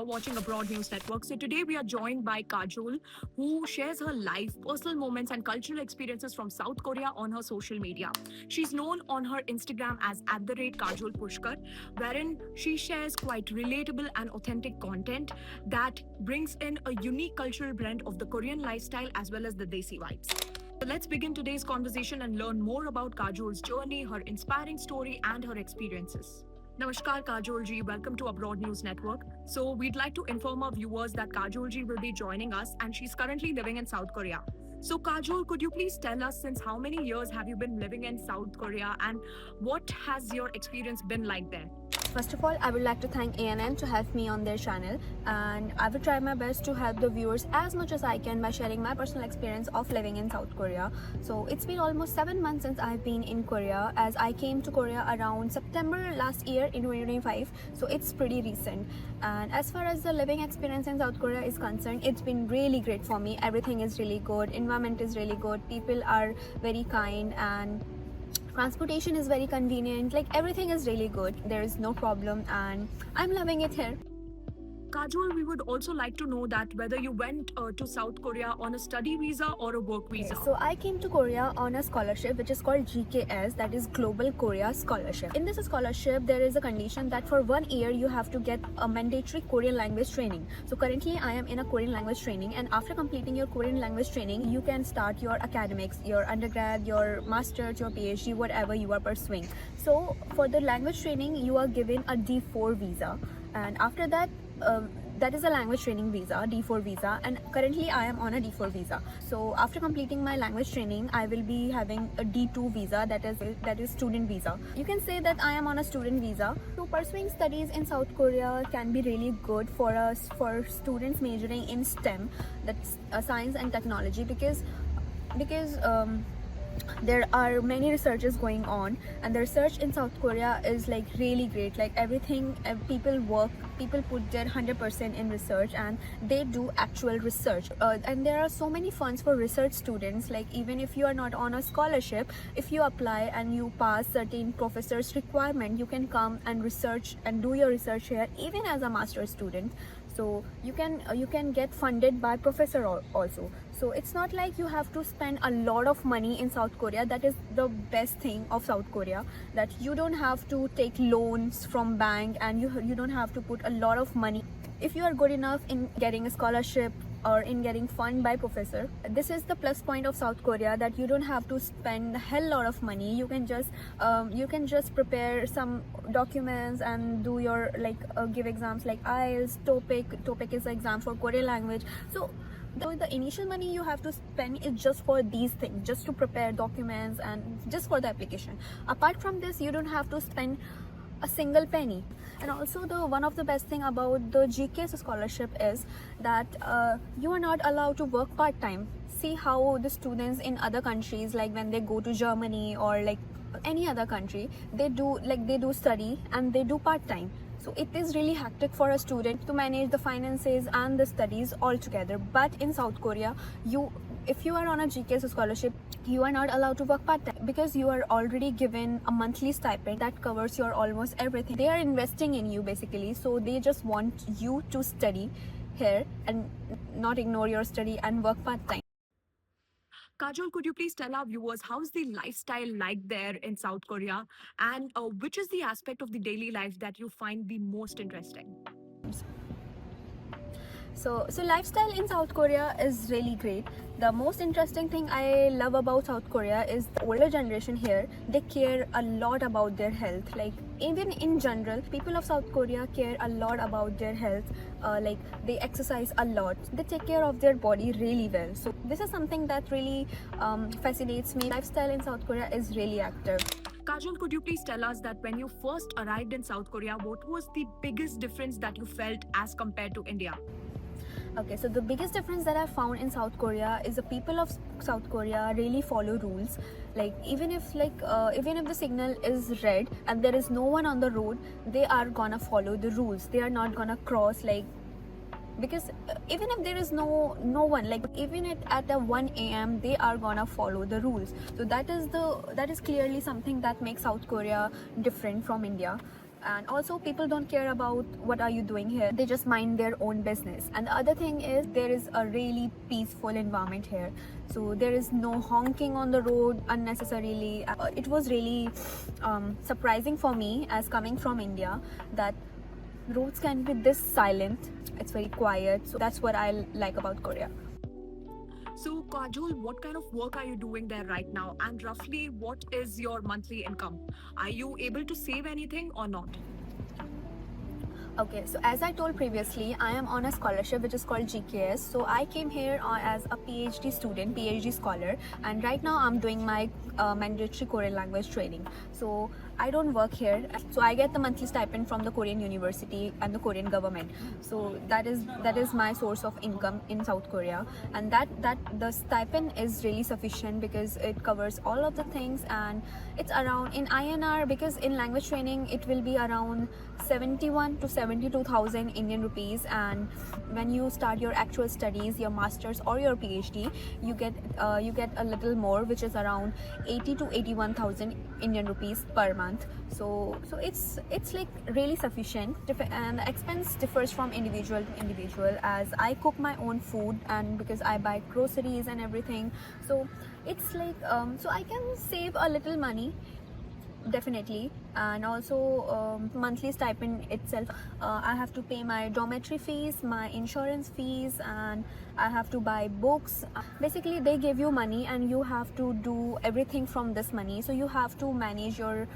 you're watching Abroad News Network. So today we are joined by Kajol, who shares her life, personal moments, and cultural experiences from South Korea on her social media. She's known on her Instagram as @Kajol Pushkar, wherein she shares quite relatable and authentic content that brings in a unique cultural blend of the Korean lifestyle as well as the Desi vibes. So let's begin today's conversation and learn more about Kajol's journey, her inspiring story, and her experiences. Namaskar, Kajol ji. Welcome to Abroad News Network. So, we'd like to inform our viewers that Kajol ji will be joining us and she's currently living in South Korea. So, Kajol, could you please tell us since how many years have you been living in South Korea and what has your experience been like there? First of all, I would like to thank ANN to help me on their channel, and I will try my best to help the viewers as much as I can by sharing my personal experience of living in South Korea. So it's been almost 7 months since I've been in Korea, as I came to Korea around September last year in 2025, so it's pretty recent. And as far as the living experience in South Korea is concerned, it's been really great for me. Everything is really good, environment is really good, people are very kind, and transportation is very convenient. Like, everything is really good, there is no problem, and I'm loving it here. Kajol, we would also like to know that whether you went to South Korea on a study visa or a work visa. So I came to Korea on a scholarship which is called GKS, that is Global Korea Scholarship. In this scholarship, there is a condition that for 1 year you have to get a mandatory Korean language training. So currently I am in a Korean language training, and after completing your Korean language training, you can start your academics, your undergrad, your master's, your PhD, whatever you are pursuing. So for the language training, you are given a D4 visa, and after that, that is a language training visa, D4 visa, and currently I am on a D4 visa. So after completing my language training, I will be having a D2 visa, that is student visa. You can say that I am on a student visa. So pursuing studies in South Korea can be really good for us, for students majoring in STEM, that's science and technology, because there are many researches going on, and the research in South Korea is like really great. Like, everything, people put their 100% in research, and they do actual research, and there are so many funds for research students. Like, even if you are not on a scholarship, if you apply and you pass certain professors requirement, you can come and research and do your research here even as a master's student. So you can get funded by professor also. So it's not like you have to spend a lot of money in South Korea. That is the best thing of South Korea, that you don't have to take loans from bank, and you don't have to put a lot of money. If you are good enough in getting a scholarship or in getting fund by professor, this is the plus point of South Korea, that you don't have to spend a hell lot of money. You can just prepare some documents and do your give exams like IELTS, TOEIC is the exam for Korean language. So the initial money you have to spend is just for these things, just to prepare documents and just for the application. Apart from this, you don't have to spend a single penny. And also, one of the best thing about the GKS scholarship is that you are not allowed to work part-time. See how the students in other countries, like when they go to Germany or like any other country, they do study and they do part-time. So it is really hectic for a student to manage the finances and the studies all together. But in South Korea, if you are on a GKS scholarship, you are not allowed to work part-time, because you are already given a monthly stipend that covers your almost everything. They are investing in you basically, so they just want you to study here and not ignore your study and work part-time. Kajol, could you please tell our viewers how's the lifestyle like there in South Korea, and which is the aspect of the daily life that you find the most interesting? So lifestyle in South Korea is really great. The most interesting thing I love about South Korea is the older generation here. They care a lot about their health. Like, even in general, people of South Korea care a lot about their health. Like, they exercise a lot. They take care of their body really well. So this is something that really fascinates me. Lifestyle in South Korea is really active. Kajol, could you please tell us that when you first arrived in South Korea, what was the biggest difference that you felt as compared to India? Okay, so the biggest difference that I found in South Korea is the people of South Korea really follow rules. Like, even if the signal is red and there is no one on the road, they are gonna follow the rules. They are not gonna cross, like, because even if there is no one, like even at the 1 a.m. they are gonna follow the rules. So that is clearly something that makes South Korea different from India. and also people don't care about what are you doing here. They just mind their own business. And the other thing is there is a really peaceful environment here, so there is no honking on the road unnecessarily. It was really surprising for me as coming from India that roads can be this silent. It's very quiet, so that's what I like about Korea. So, Kajol, what kind of work are you doing there right now? And roughly, what is your monthly income? Are you able to save anything or not? Okay, so as I told previously, I am on a scholarship which is called GKS. So I came here as a PhD student, PhD scholar, and right now I'm doing my mandatory Korean language training. So I don't work here, so I get the monthly stipend from the Korean university and the Korean government. So that is my source of income in South Korea, and that the stipend is really sufficient because it covers all of the things, and it's around in INR, because in language training it will be around 71 to 72,000 Indian rupees, and when you start your actual studies, your masters or your PhD, you get a little more, which is around 80 to 81,000 Indian rupees per month. So it's like really sufficient, and the expense differs from individual to individual, as I cook my own food and because I buy groceries and everything. So it's like so I can save a little money, definitely. And also monthly stipend itself, I have to pay my dormitory fees, my insurance fees, and I have to buy books. Basically they give you money and you have to do everything from this money, so you have to manage your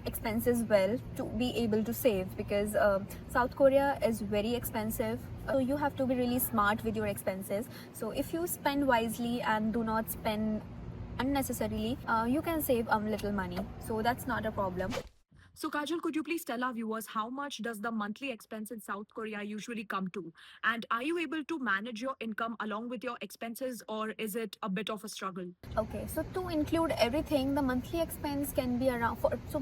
expenses well to be able to save, because South Korea is very expensive, so you have to be really smart with your expenses. So if you spend wisely and do not spend unnecessarily, you can save a little money, so that's not a problem. So, Kajal, could you please tell our viewers how much does the monthly expense in South Korea usually come to? And are you able to manage your income along with your expenses, or is it a bit of a struggle? Okay, so to include everything, the monthly expense can be around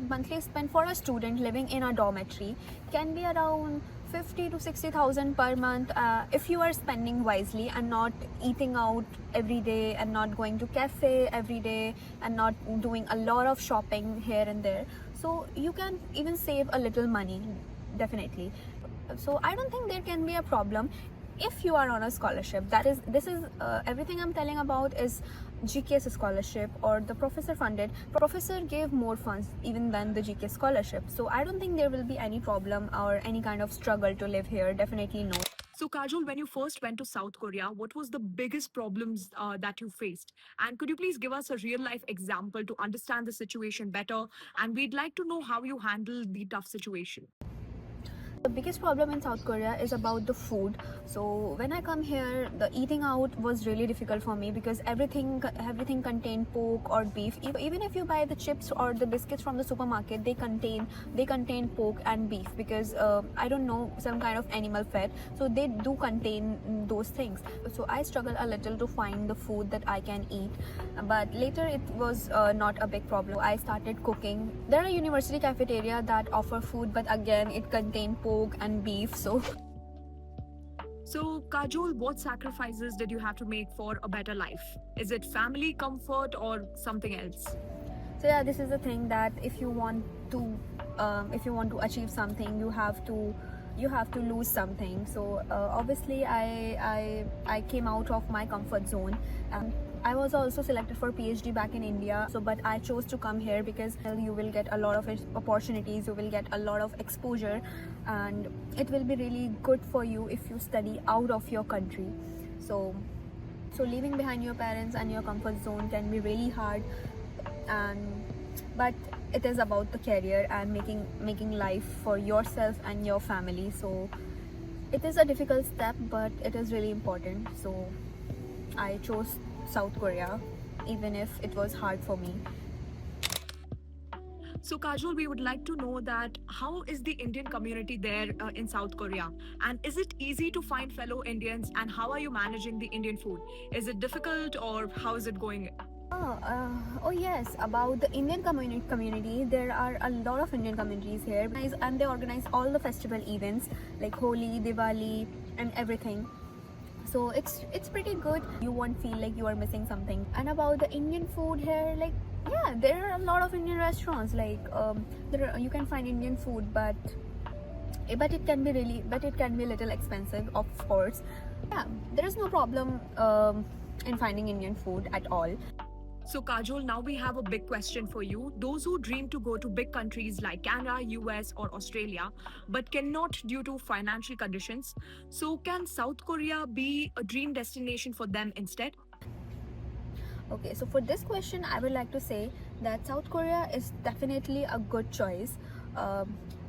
monthly expense for a student living in a dormitory can be around 50 to 60,000 per month, if you are spending wisely and not eating out every day and not going to cafe every day and not doing a lot of shopping here and there. So you can even save a little money, definitely. So I don't think there can be a problem if you are on a scholarship. This is everything I'm telling about is GKS scholarship or the professor funded. Professor gave more funds even than the GKS scholarship, so I don't think there will be any problem or any kind of struggle to live here. Definitely no. So, Kajol, when you first went to South Korea, what was the biggest problems that you faced? And could you please give us a real life example to understand the situation better? And we'd like to know how you handled the tough situation. The biggest problem in South Korea is about the food. So when I come here, the eating out was really difficult for me because everything contained pork or beef. Even if you buy the chips or the biscuits from the supermarket, they contain pork and beef, because I don't know, some kind of animal fat. So they do contain those things. So I struggle a little to find the food that I can eat. But later it was not a big problem. I started cooking. There are university cafeteria that offer food, but again it contained pork and beef. So Kajol, what sacrifices did you have to make for a better life? Is it family comfort or something else? so yeah, this is the thing, that if you want to achieve something, you have to lose something. So obviously I came out of my comfort zone, and I was also selected for PhD back in India. So but I chose to come here because you will get a lot of opportunities, you will get a lot of exposure, and it will be really good for you if you study out of your country. So leaving behind your parents and your comfort zone can be really hard, but it is about the career and making life for yourself and your family. So it is a difficult step, but it is really important. So I chose South Korea even if it was hard for me. So, Kajol, we would like to know that how is the Indian community there in South Korea? And is it easy to find fellow Indians? And how are you managing the Indian food? Is it difficult, or how is it going? Oh yes, about the Indian community, there are a lot of Indian communities here, and they organize all the festival events like Holi, Diwali, and everything. So it's pretty good. You won't feel like you are missing something. And about the Indian food here, like Yeah, there are a lot of Indian restaurants. Like you can find Indian food, but it can be a little expensive, of course. Yeah, there is no problem in finding Indian food at all. So, Kajol, now we have a big question for you. Those who dream to go to big countries like Canada, US, or Australia, but cannot due to financial conditions, so can South Korea be a dream destination for them instead? Okay, so for this question, I would like to say that South Korea is definitely a good choice,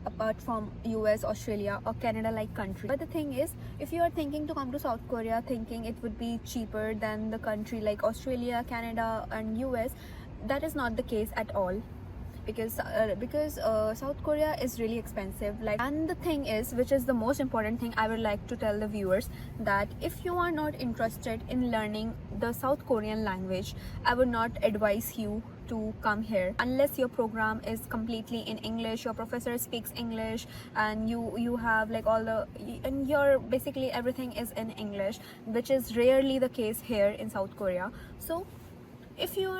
apart from US, Australia, or Canada like country. But the thing is, if you are thinking to come to South Korea thinking it would be cheaper than the country like Australia, Canada, and US, that is not the case at all. Because South Korea is really expensive. Like, and the thing is, which is the most important thing I would like to tell the viewers, that if you are not interested in learning the South Korean language, I would not advise you to come here unless your program is completely in English, your professor speaks English, and you have like and your basically everything is in English, which is rarely the case here in South Korea. So if you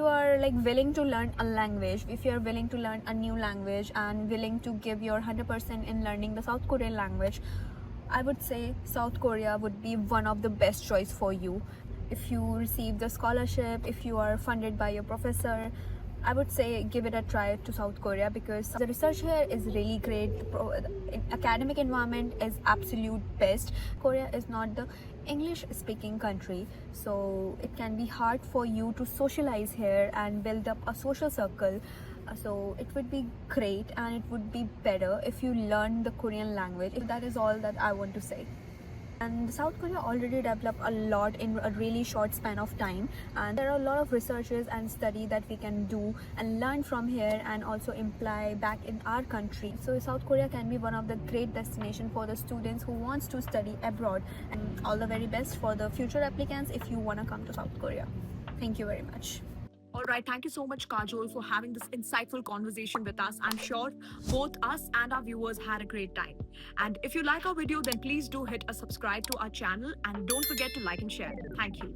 are like willing to learn a language, if you are willing to learn a new language and willing to give your 100% in learning the South Korean language, I would say South Korea would be one of the best choice for you. If you receive the scholarship, if you are funded by your professor, I would say give it a try to South Korea, because the research here is really great. The academic environment is absolute best. Korea is not the English speaking country, so it can be hard for you to socialize here and build up a social circle. So it would be great and it would be better if you learn the Korean language. That is all that I want to say. And South Korea already developed a lot in a really short span of time, and there are a lot of researches and study that we can do and learn from here and also imply back in our country. So South Korea can be one of the great destination for the students who wants to study abroad, and all the very best for the future applicants if you want to come to South Korea. Thank you very much. All right, thank you so much, Kajol, for having this insightful conversation with us. I'm sure both us and our viewers had a great time. And if you like our video, then please do hit a subscribe to our channel and don't forget to like and share. Thank you.